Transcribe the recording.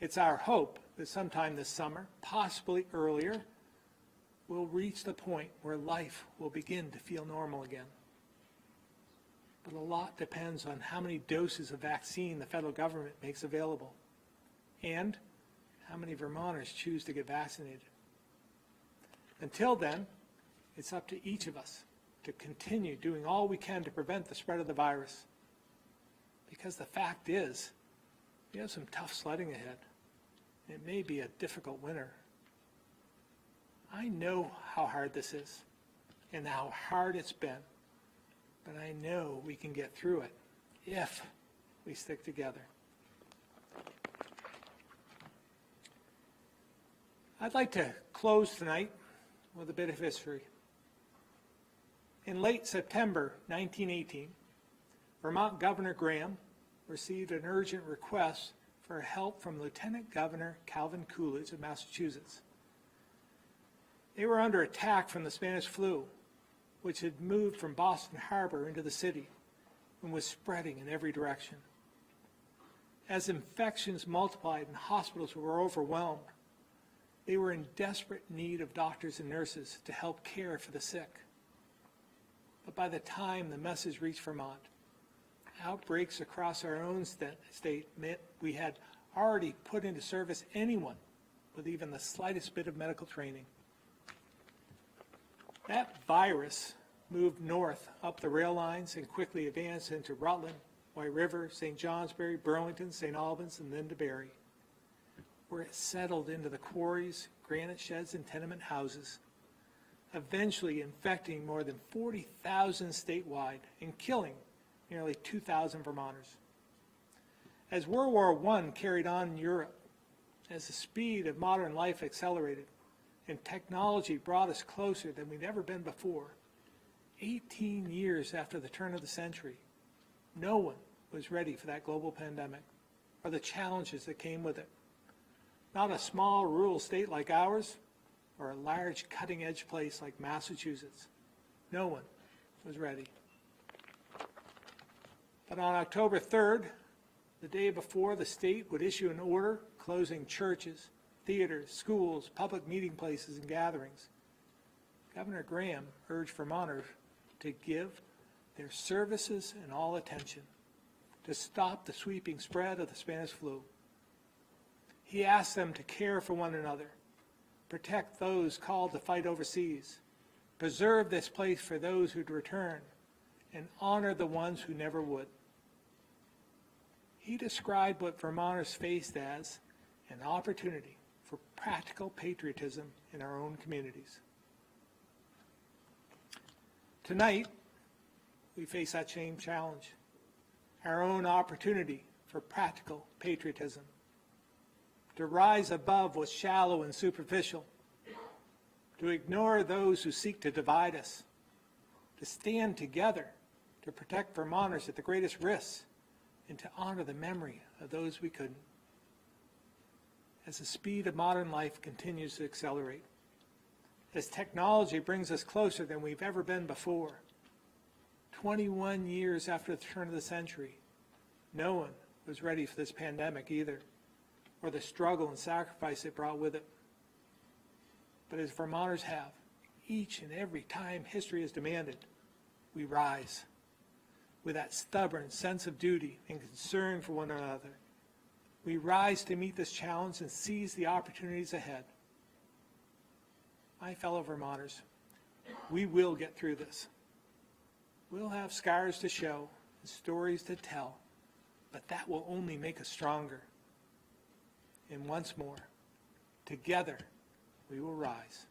It's our hope that sometime this summer, possibly earlier, we'll reach the point where life will begin to feel normal again. But a lot depends on how many doses of vaccine the federal government makes available and how many Vermonters choose to get vaccinated. Until then, it's up to each of us to continue doing all we can to prevent the spread of the virus. Because the fact is, we have some tough sledding ahead. It may be a difficult winter. I know how hard this is and how hard it's been, but I know we can get through it if we stick together. I'd like to close tonight with a bit of history. In late September 1918, Vermont Governor Graham received an urgent request for help from Lieutenant Governor Calvin Coolidge of Massachusetts. They were under attack from the Spanish flu, which had moved from Boston Harbor into the city and was spreading in every direction. As infections multiplied and hospitals were overwhelmed, they were in desperate need of doctors and nurses to help care for the sick. But by the time the message reached Vermont, outbreaks across our own state meant we had already put into service anyone with even the slightest bit of medical training. That virus moved north up the rail lines and quickly advanced into Rutland, White River, St. Johnsbury, Burlington, St. Albans, and then to Barrie, where it settled into the quarries, granite sheds, and tenement houses, eventually infecting more than 40,000 statewide and killing nearly 2,000 Vermonters. As World War I carried on in Europe, as the speed of modern life accelerated and technology brought us closer than we'd ever been before, 18 years after the turn of the century, no one was ready for that global pandemic or the challenges that came with it. Not a small rural state like ours or a large cutting-edge place like Massachusetts. No one was ready. But on October 3rd, the day before the state would issue an order closing churches, theaters, schools, public meeting places, and gatherings, Governor Graham urged Vermonters to give their services and all attention to stop the sweeping spread of the Spanish flu. He asked them to care for one another, protect those called to fight overseas, preserve this place for those who'd return, and honor the ones who never would. He described what Vermonters faced as an opportunity for practical patriotism in our own communities. Tonight, we face that same challenge, our own opportunity for practical patriotism, to rise above what's shallow and superficial, to ignore those who seek to divide us, to stand together to protect Vermonters at the greatest risks, and to honor the memory of those we couldn't. As the speed of modern life continues to accelerate, as technology brings us closer than we've ever been before, 21 years after the turn of the century, no one was ready for this pandemic either, or the struggle and sacrifice it brought with it. But as Vermonters have, each and every time history has demanded, we rise with that stubborn sense of duty and concern for one another. We rise to meet this challenge and seize the opportunities ahead. My fellow Vermonters, we will get through this. We'll have scars to show and stories to tell, but that will only make us stronger. And once more, together we will rise.